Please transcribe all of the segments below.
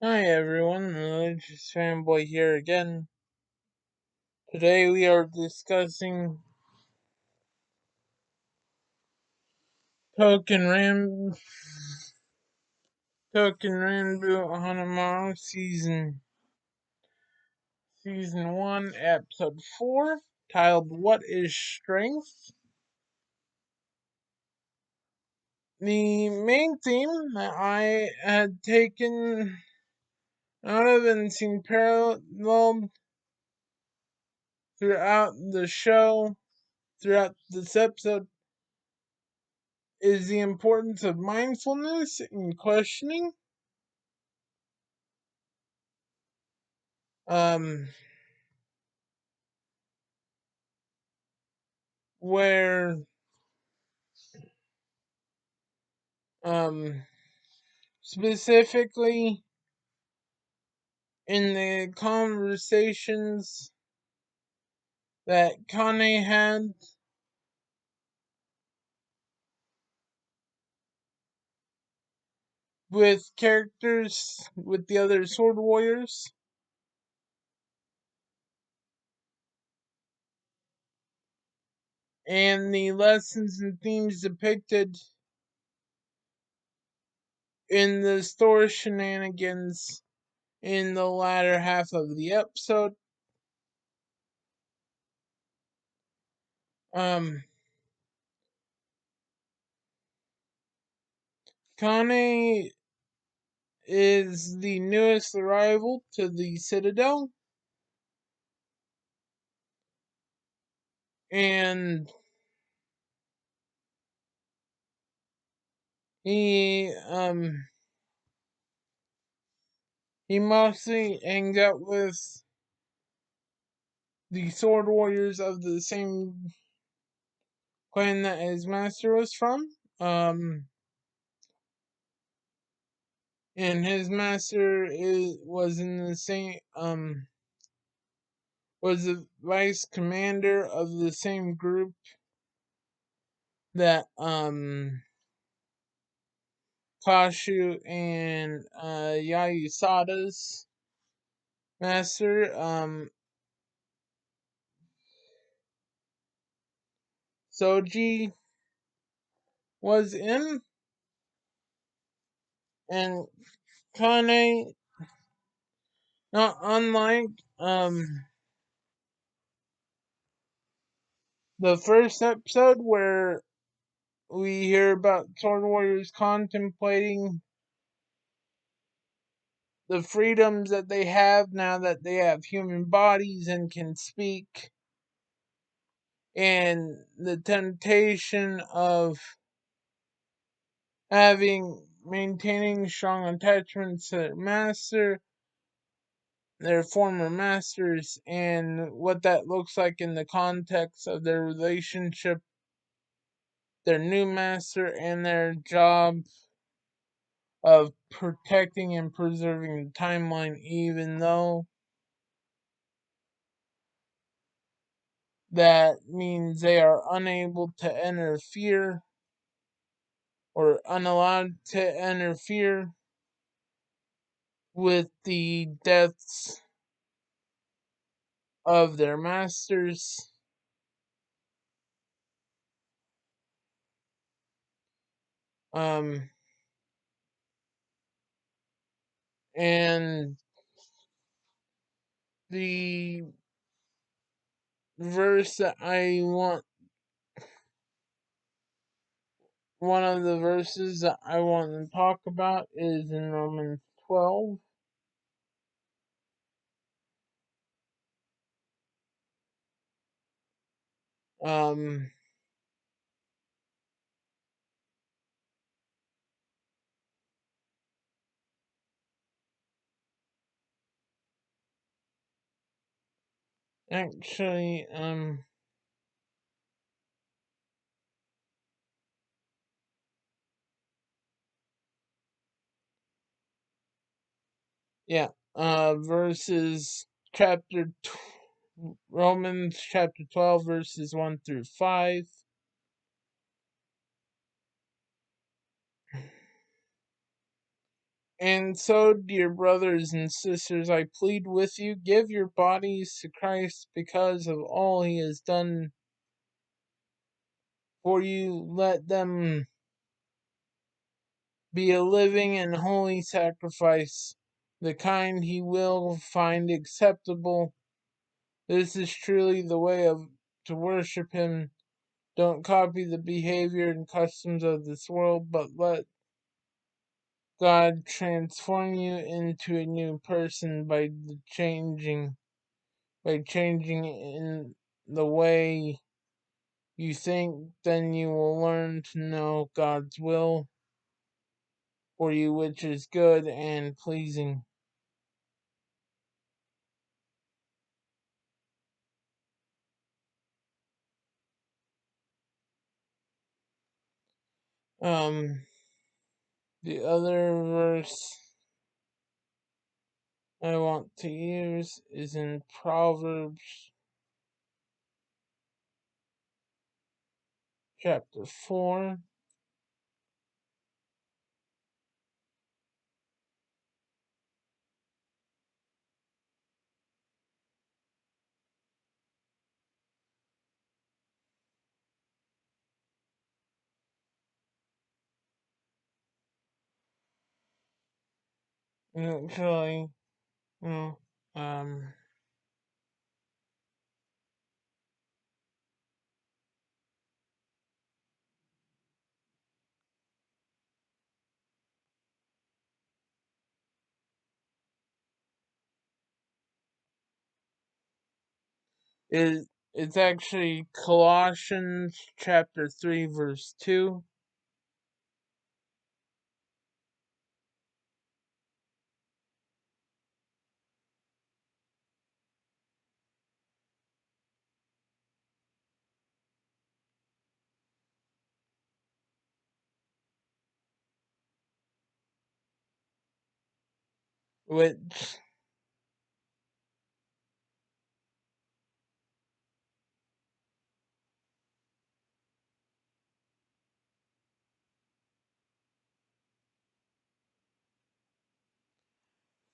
Hi everyone, Religious Fanboy here again. Today we are discussing Touken Ranbu Hanamaru season 1, episode 4, titled What is Strength? The main theme that I had taken out of and seen paralleled throughout the show, throughout this episode, is the importance of mindfulness and questioning. Um, where um specifically in the conversations that Kane had with characters with the other sword warriors and the lessons and themes depicted in the store shenanigans in the latter half of the episode. um Kane is the newest arrival to the Citadel, and he he mostly hangs out with the sword warriors of the same clan that his master was from. And his master was in the same was the vice commander of the same group that Kashu and Yayusada's master Soji was in. And Kane, not unlike the first episode where we hear about sword warriors contemplating the freedoms that they have now that they have human bodies and can speak, and the temptation of maintaining strong attachments to their master, their former masters, and what that looks like in the context of their relationship, their new master, and their job of protecting and preserving the timeline, even though that means they are unable to interfere or unallowed to interfere with the deaths of their masters. Um, and the verse that one of the verses that I want to talk about is in Romans 12. Um, actually, yeah, verses Romans chapter 12, verses 1 through 5. And so, dear brothers and sisters, I plead with you, give your bodies to Christ because of all he has done for you. Let them be a living and holy sacrifice, the kind he will find acceptable. This is truly the way to worship him. Don't copy the behavior and customs of this world, but let God transform you into a new person by changing in the way you think. Then you will learn to know God's will for you, which is good and pleasing. Um, the other verse I want to use is in Proverbs chapter 4. Actually, no, um, it's actually Colossians chapter 3, verse 2, which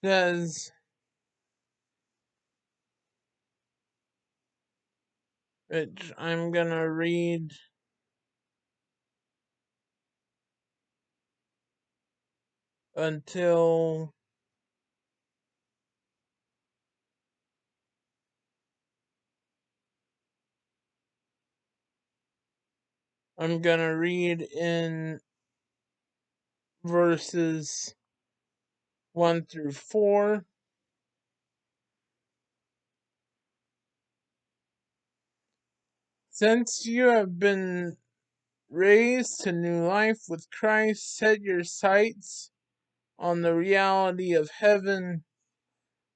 says, which I'm gonna read until I'm gonna read in verses 1 through 4. Since you have been raised to new life with Christ, set your sights on the reality of heaven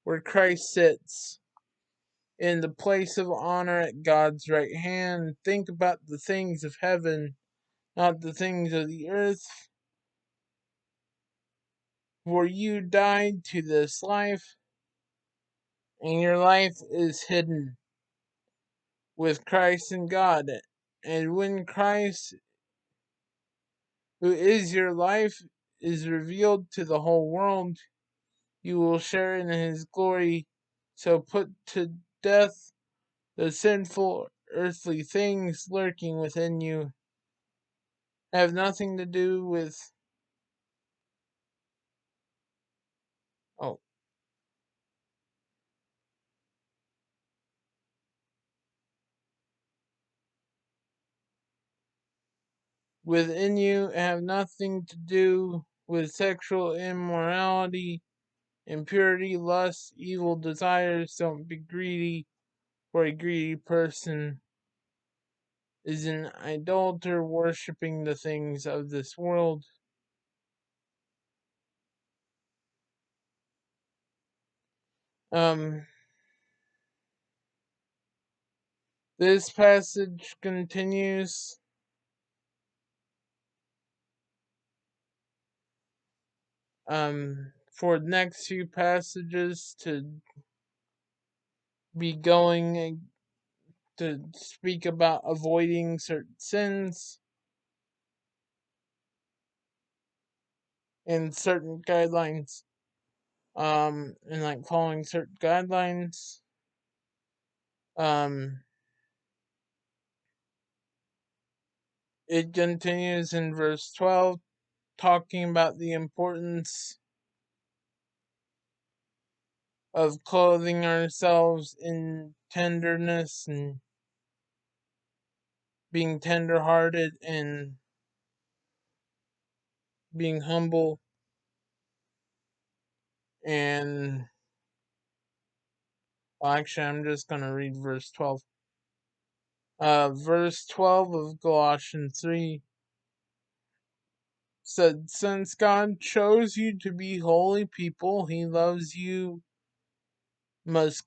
where Christ sits in the place of honor at God's right hand. Think about the things of heaven, not the things of the earth. For you died to this life, and your life is hidden with Christ in God. And when Christ, who is your life, is revealed to the whole world, you will share in his glory. So put to death the sinful earthly things lurking within you. Have nothing to do oh within you have nothing to do with sexual immorality, impurity, lust, evil desires. Don't be greedy, for a greedy person is an idolater, worshipping the things of this world. Um, this passage continues for the next few passages to be going to speak about avoiding certain sins. and certain guidelines, and like following certain guidelines. Um, it continues in verse 12, talking about the importance of clothing ourselves in tenderness and being tenderhearted and being humble. And well, actually, I'm just going to read verse 12. Verse 12 of Colossians 3 said, "Since God chose you to be holy people, He loves you, must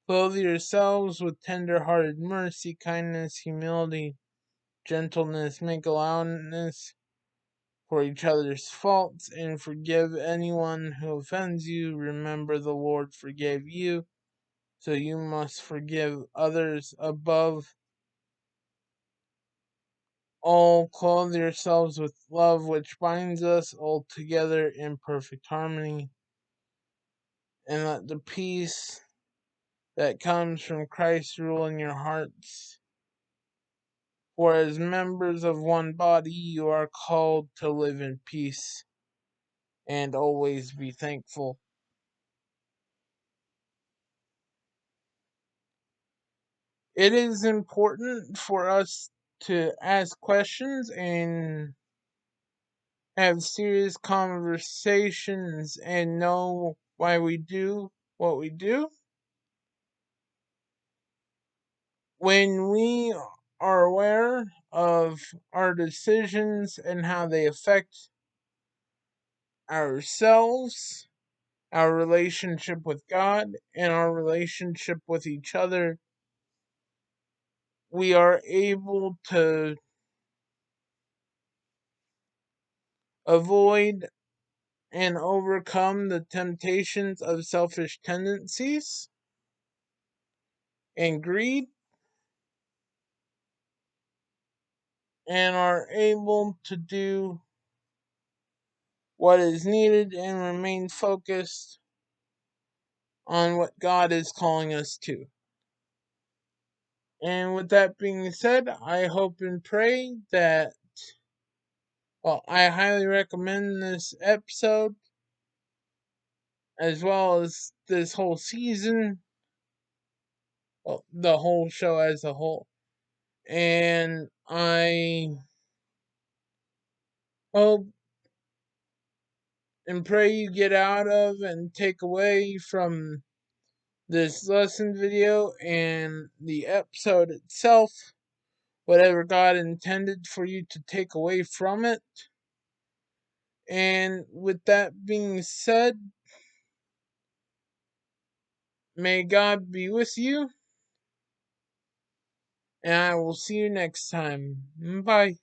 clothe yourselves with tender-hearted mercy, kindness, humility, gentleness, make allowance for each other's faults, and forgive anyone who offends you. Remember the Lord forgave you, so you must forgive others. Above all, clothe yourselves with love, which binds us all together in perfect harmony, and let the peace that comes from Christ rule in your hearts. For as members of one body, you are called to live in peace and always be thankful." It is important for us to ask questions and have serious conversations and know why we do what we do. When we are aware of our decisions and how they affect ourselves, our relationship with God, and our relationship with each other, we are able to avoid and overcome the temptations of selfish tendencies and greed, and are able to do what is needed and remain focused on what God is calling us to. And with that being said, I hope and pray that, well, I highly recommend this episode as well as this whole season, well, the whole show as a whole. And I hope and pray you get out of and take away from this lesson video and the episode itself whatever God intended for you to take away from it. And with that being said, may God be with you, and I will see you next time. Bye.